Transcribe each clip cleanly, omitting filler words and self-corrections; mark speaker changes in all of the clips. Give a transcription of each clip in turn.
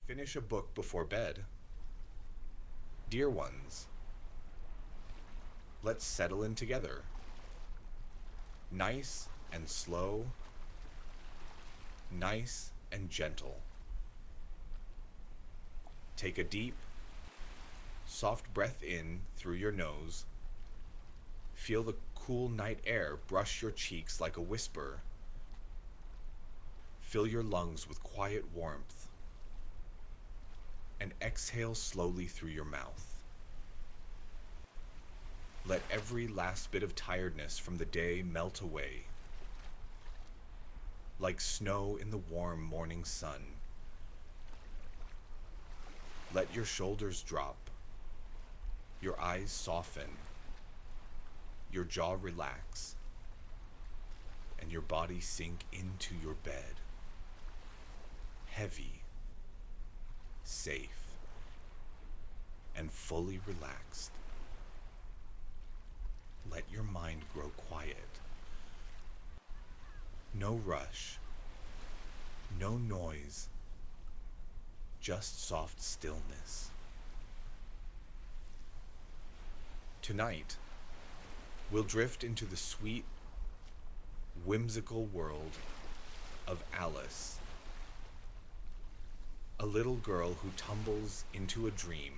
Speaker 1: Finish a book before bed. Dear ones, let's settle in together. Nice and slow, nice and gentle. Take a deep, soft breath in through your nose. Feel the cool night air brush your cheeks like a whisper. Fill your lungs with quiet warmth. And exhale slowly through your mouth. Let every last bit of tiredness from the day melt away. Like snow in the warm morning sun. Let your shoulders drop. Your eyes soften. Your jaw relax. And your body sink into your bed. Heavy, safe, and fully relaxed. Let your mind grow quiet. No rush, no noise, just soft stillness. Tonight, we'll drift into the sweet, whimsical world of Alice, a little girl who tumbles into a dream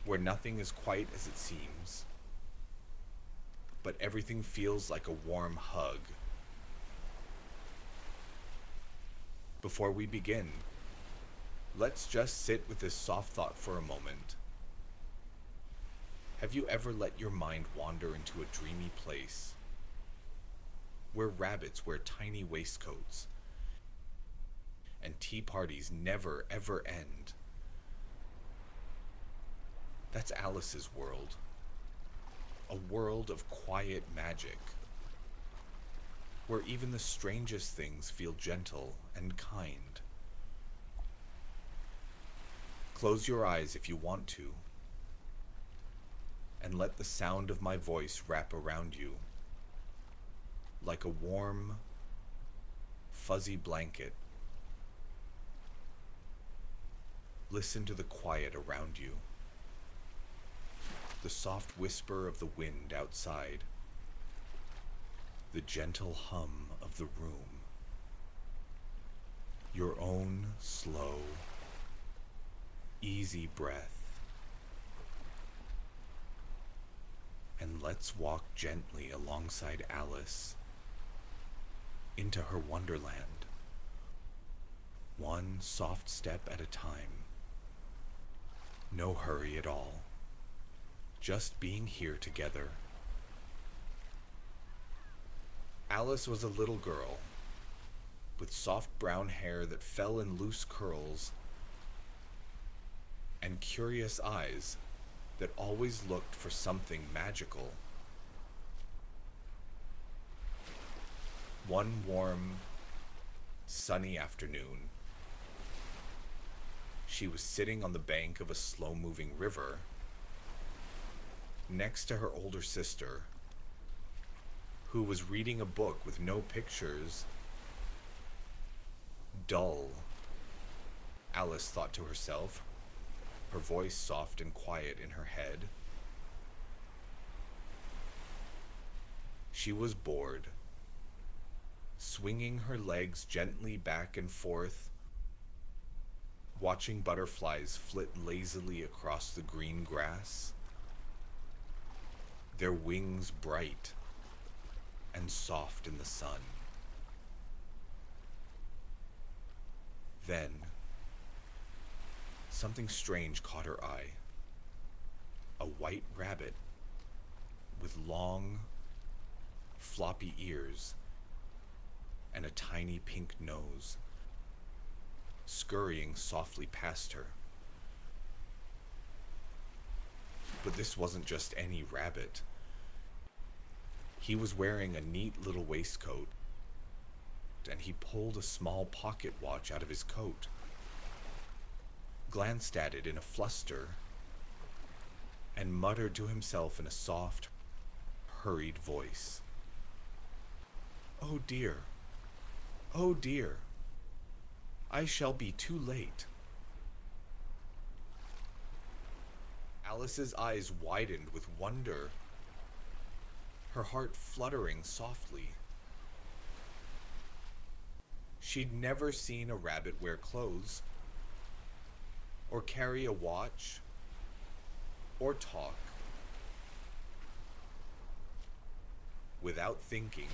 Speaker 1: where nothing is quite as it seems, but everything feels like a warm hug. Before we begin, let's just sit with this soft thought for a moment. Have you ever let your mind wander into a dreamy place where rabbits wear tiny waistcoats and tea parties never ever end? That's Alice's world. A world of quiet magic, where even the strangest things feel gentle and kind. Close your eyes if you want to, and let the sound of my voice wrap around you like a warm, fuzzy blanket. Listen to the quiet around you. The soft whisper of the wind outside. The gentle hum of the room. Your own slow, easy breath. And let's walk gently alongside Alice into her wonderland, one soft step at a time. No hurry at all. Just being here together. Alice was a little girl with soft brown hair that fell in loose curls and curious eyes that always looked for something magical. One warm, sunny afternoon, she was sitting on the bank of a slow-moving river next to her older sister, who was reading a book with no pictures. Dull, Alice thought to herself, her voice soft and quiet in her head. She was bored, swinging her legs gently back and forth, watching butterflies flit lazily across the green grass, their wings bright and soft in the sun. Then, something strange caught her eye. A white rabbit with long, floppy ears and a tiny pink nose, scurrying softly past her. But this wasn't just any rabbit. He was wearing a neat little waistcoat, and he pulled a small pocket watch out of his coat, glanced at it in a fluster, and muttered to himself in a soft, hurried voice, "Oh dear, oh dear, I shall be too late. Alice's eyes widened with wonder, her heart fluttering softly. She'd never seen a rabbit wear clothes, or carry a watch, or talk. Without thinking,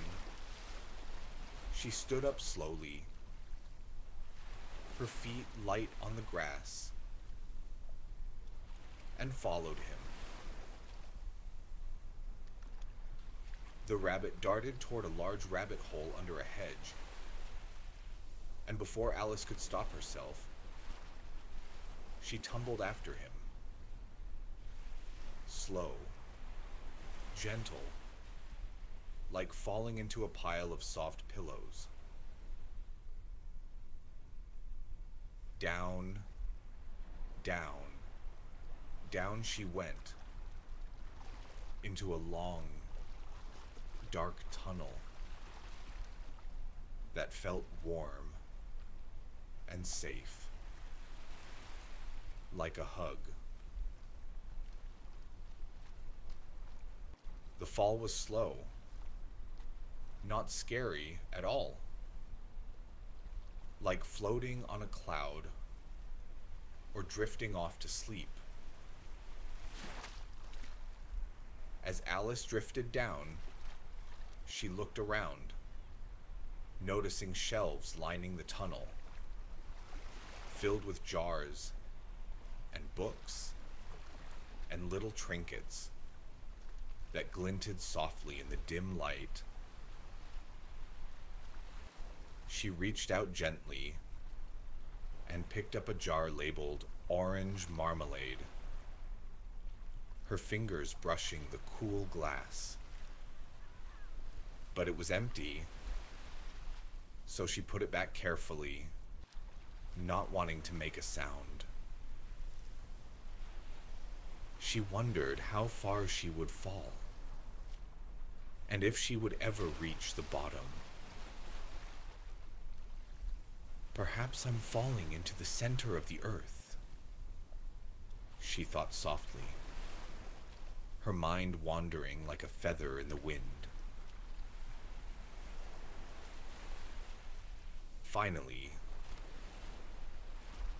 Speaker 1: she stood up slowly, her feet light on the grass, and followed him. The rabbit darted toward a large rabbit hole under a hedge, and before Alice could stop herself, she tumbled after him. Slow, gentle, like falling into a pile of soft pillows. Down, down, down she went, into a long, dark tunnel that felt warm and safe, like a hug. The fall was slow, not scary at all, like floating on a cloud or drifting off to sleep. As Alice drifted down, she looked around, noticing shelves lining the tunnel, filled with jars and books and little trinkets that glinted softly in the dim light. She reached out gently and picked up a jar labeled orange marmalade, her fingers brushing the cool glass. But it was empty, so she put it back carefully, not wanting to make a sound. She wondered how far she would fall, and if she would ever reach the bottom. Perhaps I'm falling into the center of the earth, she thought softly, her mind wandering like a feather in the wind. Finally,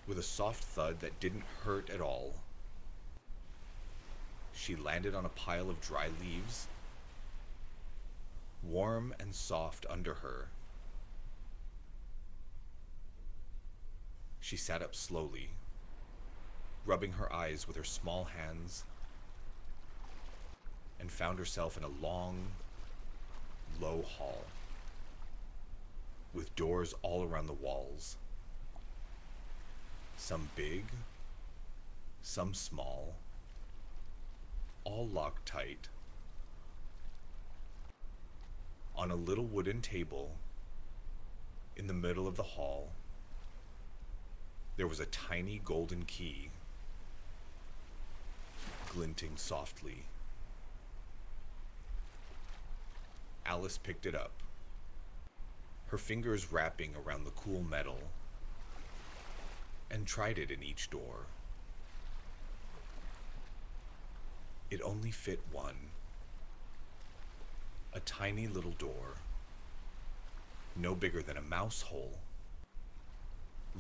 Speaker 1: with a soft thud that didn't hurt at all, she landed on a pile of dry leaves, warm and soft under her. She sat up slowly, rubbing her eyes with her small hands, and found herself in a long, low hall, with doors all around the walls. Some big, some small, all locked tight. On a little wooden table in the middle of the hall, there was a tiny golden key, glinting softly. Alice picked it up, her fingers wrapping around the cool metal, and tried it in each door. It only fit one, a tiny little door, no bigger than a mouse hole,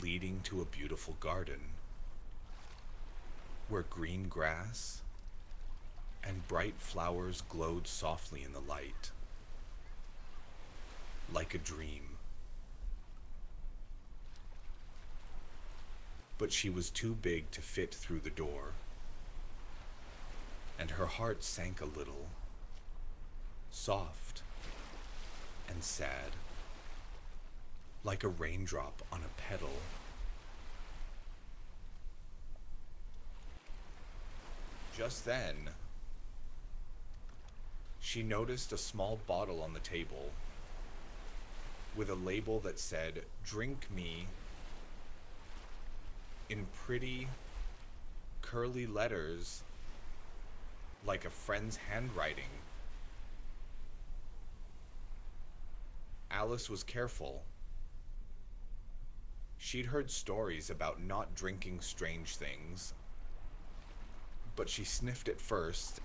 Speaker 1: leading to a beautiful garden, where green grass and bright flowers glowed softly in the light, like a dream. But she was too big to fit through the door, and her heart sank a little, soft and sad, like a raindrop on a petal. Just then, she noticed a small bottle on the table with a label that said, "Drink me," in pretty, curly letters like a friend's handwriting. Alice was careful. She'd heard stories about not drinking strange things, but she sniffed it first,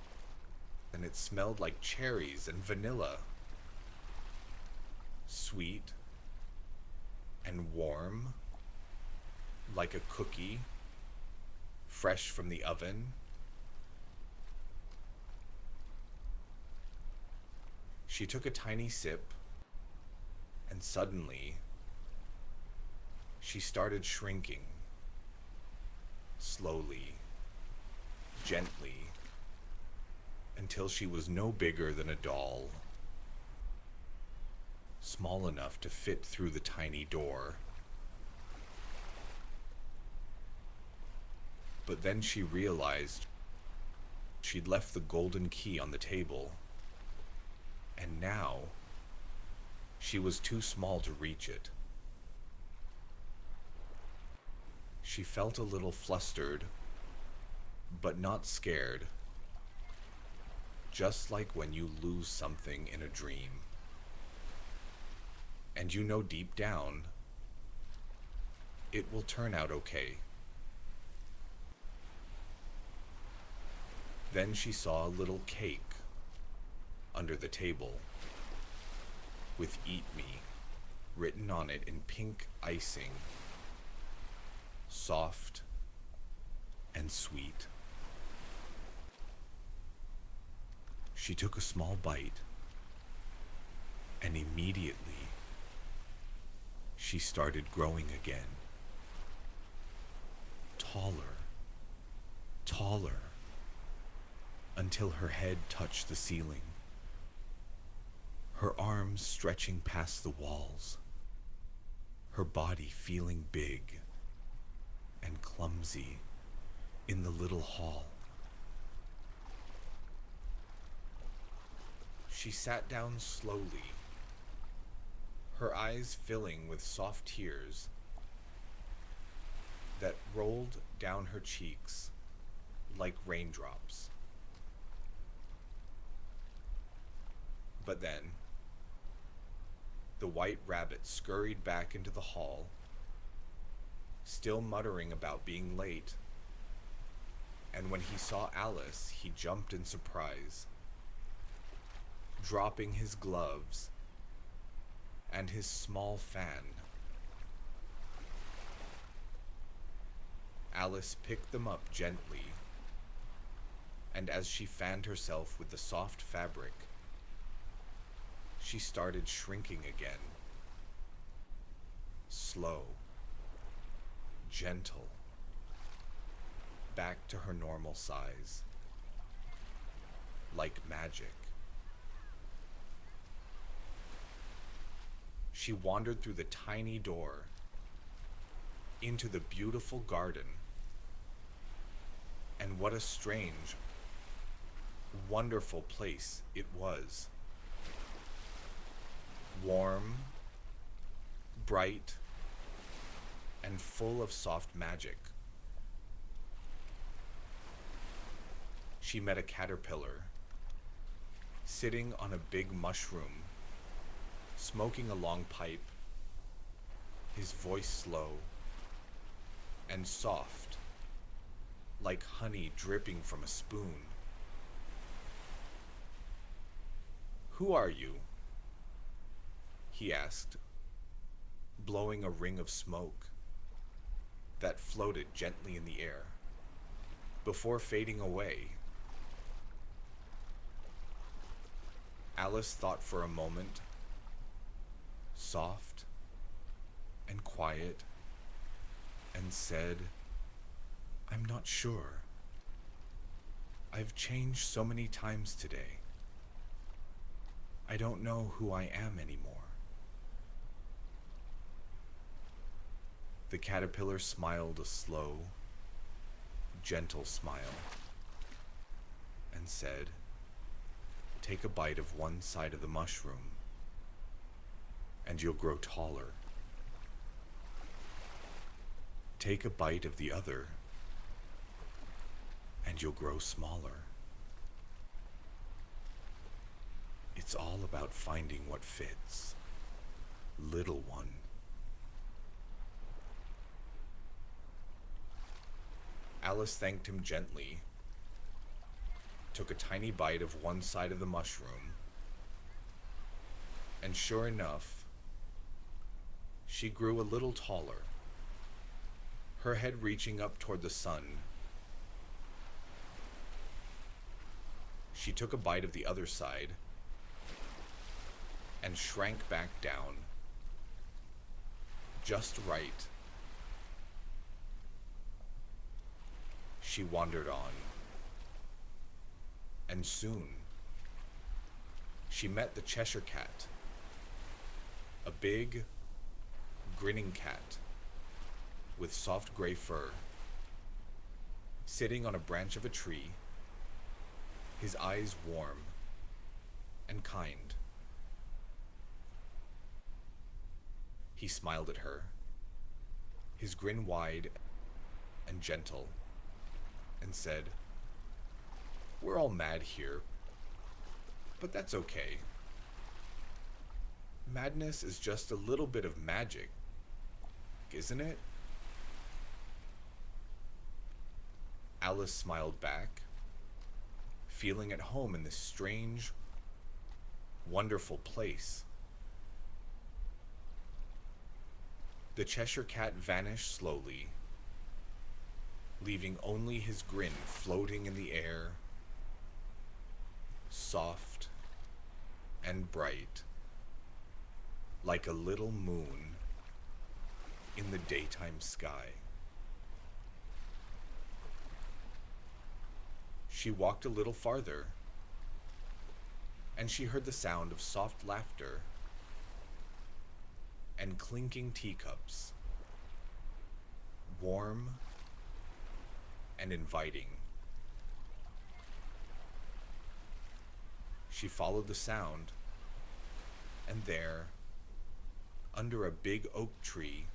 Speaker 1: and it smelled like cherries and vanilla. Sweet and warm, like a cookie, fresh from the oven. She took a tiny sip, and suddenly, she started shrinking. Slowly, gently, until she was no bigger than a doll, small enough to fit through the tiny door. But then she realized she'd left the golden key on the table, and now she was too small to reach it. She felt a little flustered, but not scared, just like when you lose something in a dream. And you know deep down, it will turn out okay. Then she saw a little cake under the table with "Eat Me" written on it in pink icing, soft and sweet. She took a small bite, and immediately she started growing again. Taller, taller, until her head touched the ceiling, her arms stretching past the walls, her body feeling big and clumsy in the little hall. She sat down slowly, her eyes filling with soft tears that rolled down her cheeks like raindrops. But then, the white rabbit scurried back into the hall, still muttering about being late, and when he saw Alice, he jumped in surprise, dropping his gloves and his small fan. Alice picked them up gently, and as she fanned herself with the soft fabric, she started shrinking again. Slow, gentle, back to her normal size. Like magic. She wandered through the tiny door into the beautiful garden. And what a strange, wonderful place it was. Warm, bright, and full of soft magic. She met a caterpillar, sitting on a big mushroom, smoking a long pipe, his voice slow and soft, like honey dripping from a spoon. "Who are you?" he asked, blowing a ring of smoke that floated gently in the air before fading away. Alice thought for a moment, soft and quiet, and said, "I'm not sure. I've changed so many times today. I don't know who I am anymore." The caterpillar smiled a slow, gentle smile and said, "Take a bite of one side of the mushroom, and you'll grow taller. Take a bite of the other, and you'll grow smaller. It's all about finding what fits, little one." Alice thanked him gently, took a tiny bite of one side of the mushroom, and sure enough, she grew a little taller, her head reaching up toward the sun. She took a bite of the other side and shrank back down, just right. She wandered on, and soon she met the Cheshire Cat, a big, grinning cat with soft gray fur, sitting on a branch of a tree, his eyes warm and kind. He smiled at her, his grin wide and gentle, and said, "We're all mad here, but that's okay. Madness is just a little bit of magic, isn't it?" Alice smiled back, feeling at home in this strange, wonderful place. The Cheshire Cat vanished slowly, leaving only his grin floating in the air, soft and bright, like a little moon in the daytime sky. She walked a little farther, and she heard the sound of soft laughter and clinking teacups, warm and inviting. She followed the sound, and there, under a big oak tree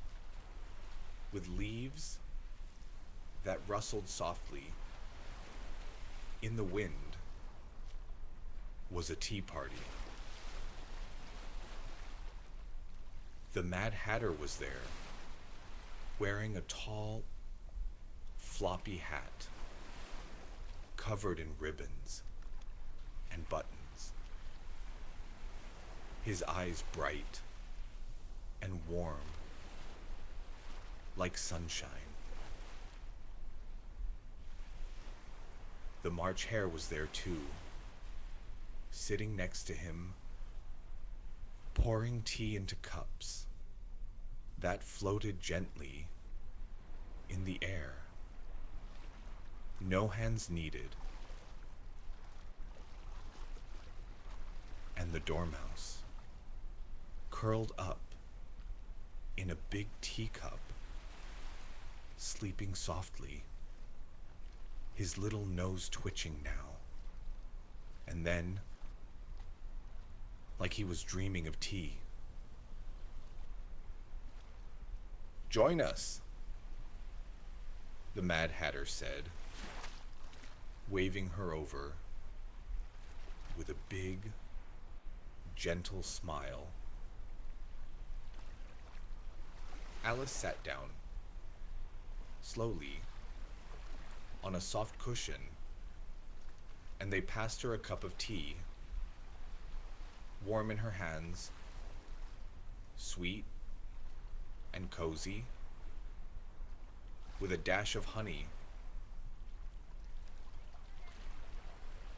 Speaker 1: with leaves that rustled softly in the wind, was a tea party. The Mad Hatter was there, wearing a tall, floppy hat covered in ribbons and buttons, his eyes bright and warm like sunshine. The March Hare was there too, sitting next to him, pouring tea into cups that floated gently in the air. No hands needed. And the Dormouse, curled up in a big teacup, sleeping softly, his little nose twitching now and then, like he was dreaming of tea. "Join us," the Mad Hatter said, waving her over with a big, gentle smile. Alice sat down, slowly, on a soft cushion, and they passed her a cup of tea, warm in her hands, sweet and cozy, with a dash of honey.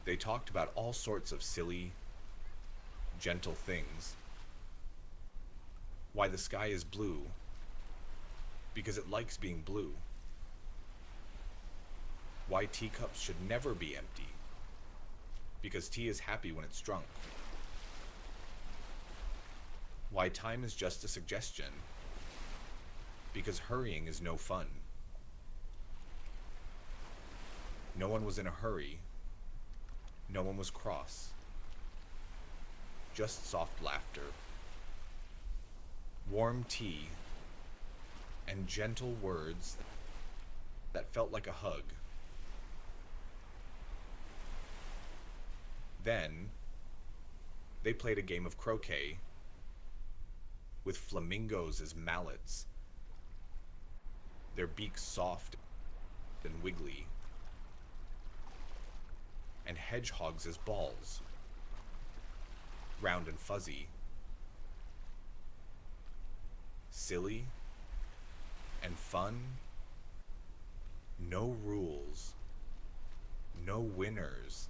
Speaker 1: They talked about all sorts of silly, gentle things. Why the sky is blue, because it likes being blue. Why teacups should never be empty, because tea is happy when it's drunk. Why time is just a suggestion, because hurrying is no fun. No one was in a hurry. No one was cross. Just soft laughter, warm tea, and gentle words that felt like a hug. Then, they played a game of croquet with flamingos as mallets, their beaks soft and wiggly, and hedgehogs as balls, round and fuzzy, silly and fun, no rules, no winners,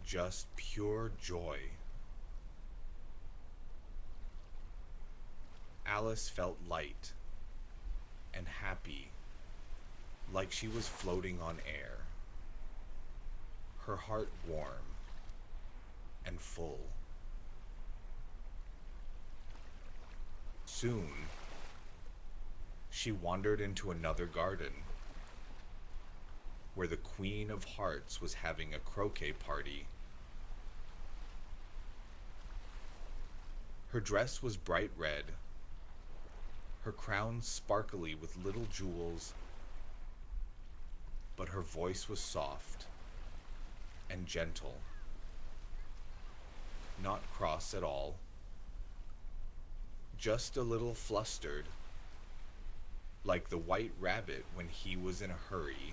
Speaker 1: just pure joy. Alice felt light and happy, like she was floating on air, her heart warm and full. Soon, she wandered into another garden, where the Queen of Hearts was having a croquet party. Her dress was bright red, her crown sparkly with little jewels, but her voice was soft and gentle, not cross at all, just a little flustered, like the white rabbit when he was in a hurry.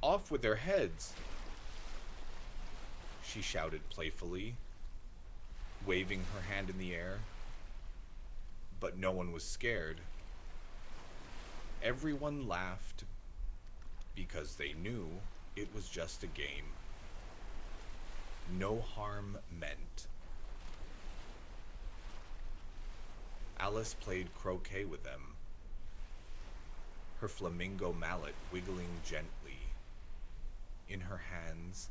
Speaker 1: "Off with their heads!" she shouted playfully, waving her hand in the air. But no one was scared. Everyone laughed because they knew it was just a game. No harm meant. Alice played croquet with them, her flamingo mallet wiggling gently in her hands,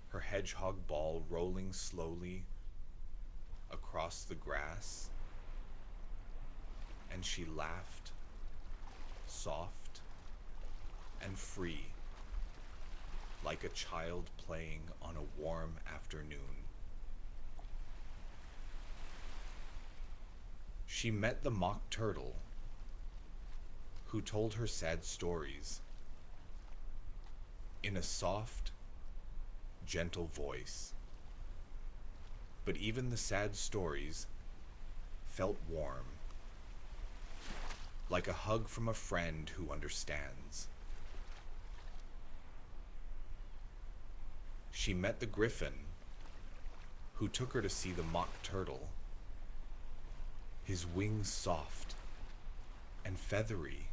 Speaker 1: her hedgehog ball rolling slowly across the grass, and she laughed, soft and free, like a child playing on a warm afternoon. She met the Mock Turtle, who told her sad stories in a soft, gentle voice. But even the sad stories felt warm, like a hug from a friend who understands. She met the Griffin, who took her to see the Mock Turtle, his wings soft and feathery,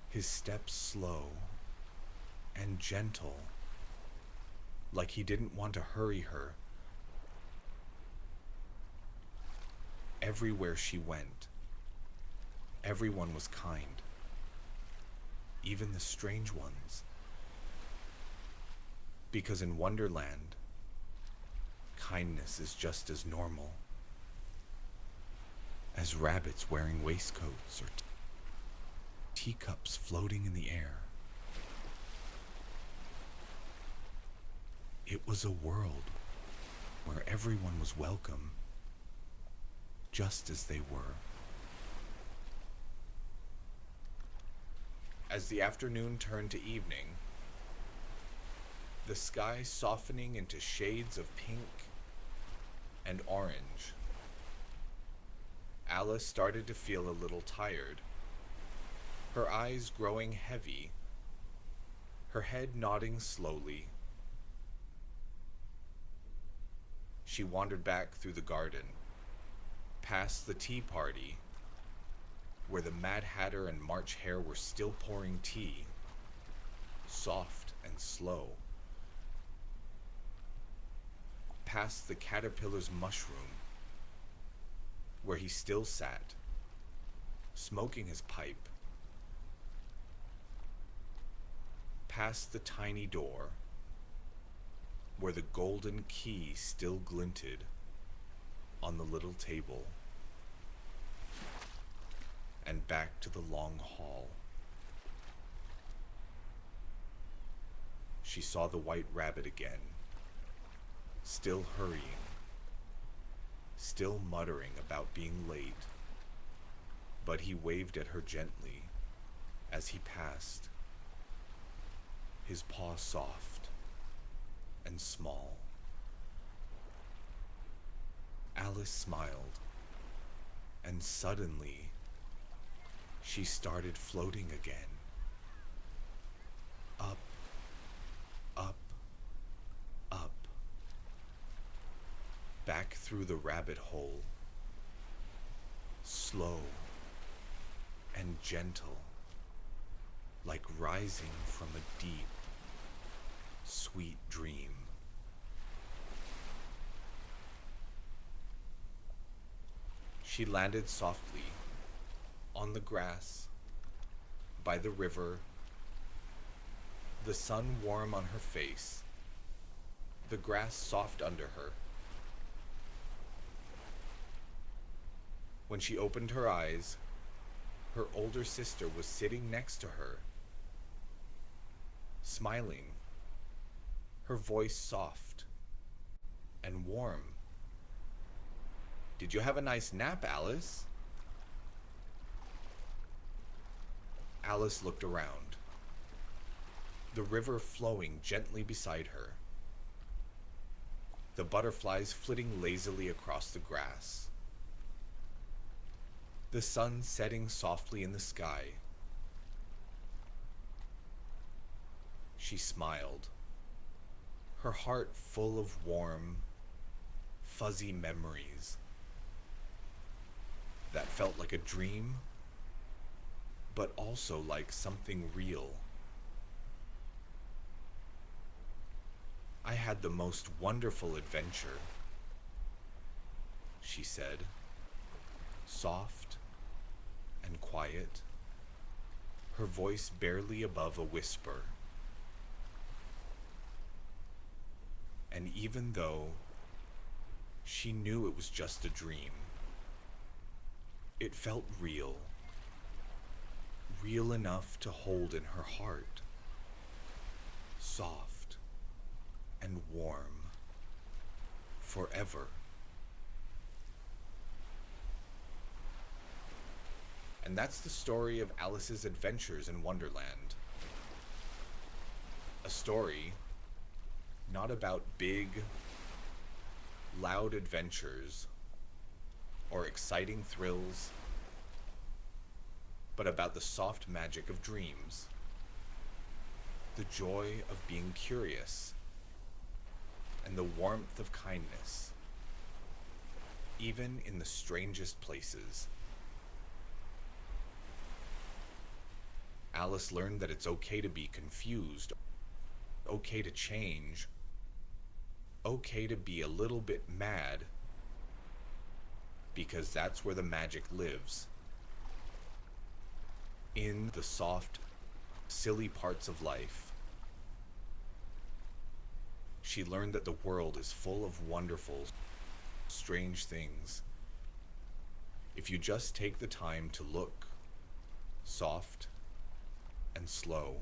Speaker 1: his steps slow and gentle, like he didn't want to hurry her. Everywhere she went, everyone was kind, even the strange ones. Because in Wonderland, kindness is just as normal as rabbits wearing waistcoats or teacups floating in the air. It was a world where everyone was welcome, just as they were. As the afternoon turned to evening, the sky softening into shades of pink and orange, Alice started to feel a little tired, her eyes growing heavy, her head nodding slowly. She wandered back through the garden, past the tea party, where the Mad Hatter and March Hare were still pouring tea, soft and slow, past the caterpillar's mushroom, where he still sat, smoking his pipe, past the tiny door, where the golden key still glinted on the little table, and back to the long hall. She saw the white rabbit again, still hurrying, still muttering about being late, but he waved at her gently as he passed, his paw soft and small. Alice smiled And suddenly, she started floating again. Up, up, up. Back through the rabbit hole. Slow and gentle, like rising from a deep, sweet dream. She landed softly on the grass, by the river, the sun warm on her face, the grass soft under her. When she opened her eyes, her older sister was sitting next to her, smiling, her voice soft and warm. "Did you have a nice nap, Alice?" Alice looked around, the river flowing gently beside her, the butterflies flitting lazily across the grass, the sun setting softly in the sky. She smiled, her heart full of warm, fuzzy memories that felt like a dream, but also like something real. "I had the most wonderful adventure," she said, soft and quiet, her voice barely above a whisper. And even though she knew it was just a dream, it felt real, real enough to hold in her heart, soft and warm, forever. And that's the story of Alice's adventures in Wonderland. A story not about big, loud adventures or exciting thrills, but about the soft magic of dreams, the joy of being curious, and the warmth of kindness, even in the strangest places. Alice learned that it's okay to be confused, okay to change, okay to be a little bit mad, because that's where the magic lives. In the soft, silly parts of life. She learned that the world is full of wonderful, strange things. If you just take the time to look, soft and slow,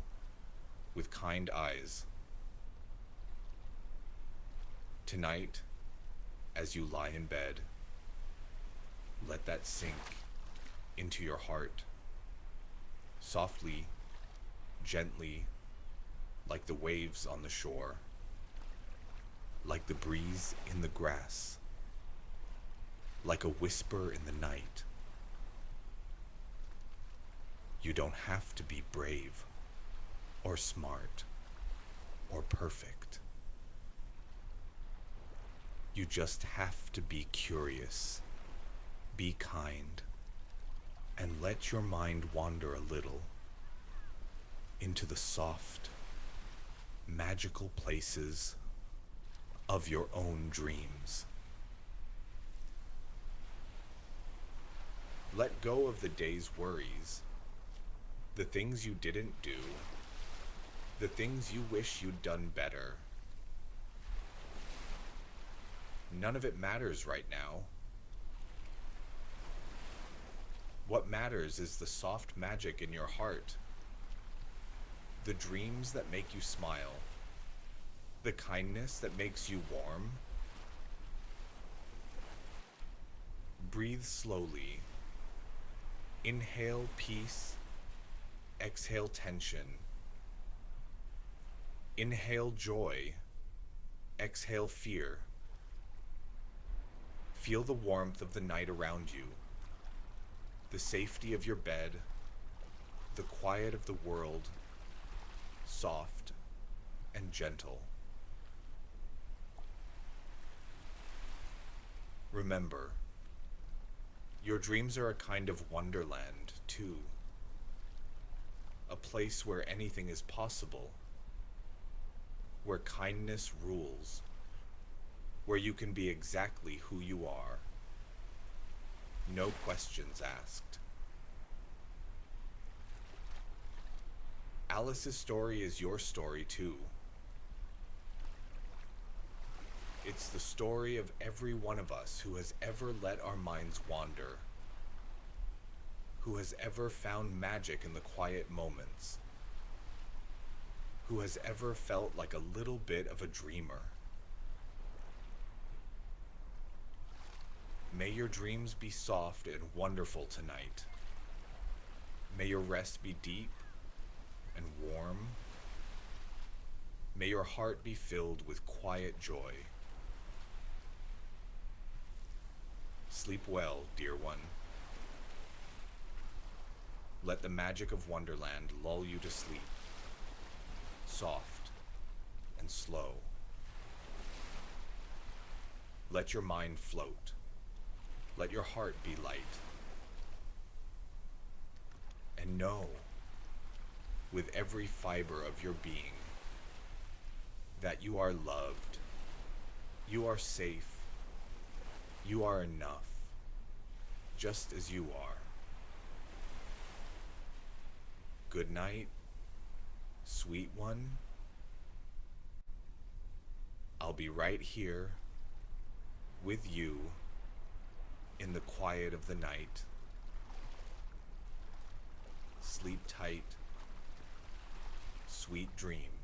Speaker 1: with kind eyes. Tonight, as you lie in bed, let that sink into your heart, softly, gently, like the waves on the shore, like the breeze in the grass, like a whisper in the night. You don't have to be brave, or smart, or perfect. You just have to be curious, be kind, and let your mind wander a little into the soft, magical places of your own dreams. Let go of the day's worries, the things you didn't do, the things you wish you'd done better. None of it matters right now. What matters is the soft magic in your heart, the dreams that make you smile, the kindness that makes you warm. Breathe slowly. Inhale peace, exhale tension. Inhale joy, exhale fear. Feel the warmth of the night around you. the safety of your bed, the quiet of the world, soft and gentle. Remember, your dreams are a kind of wonderland, too. A place where anything is possible, where kindness rules, where you can be exactly who you are. No questions asked. Alice's story is your story, too. It's the story of every one of us who has ever let our minds wander, who has ever found magic in the quiet moments, who has ever felt like a little bit of a dreamer. May your dreams be soft and wonderful tonight. May your rest be deep and warm. May your heart be filled with quiet joy. Sleep well, dear one. Let the magic of Wonderland lull you to sleep, soft and slow. Let your mind float. Let your heart be light. And know, with every fiber of your being, that you are loved, you are safe, you are enough, just as you are. Good night, sweet one. I'll be right here with you in the quiet of the night. Sleep tight, sweet dreams.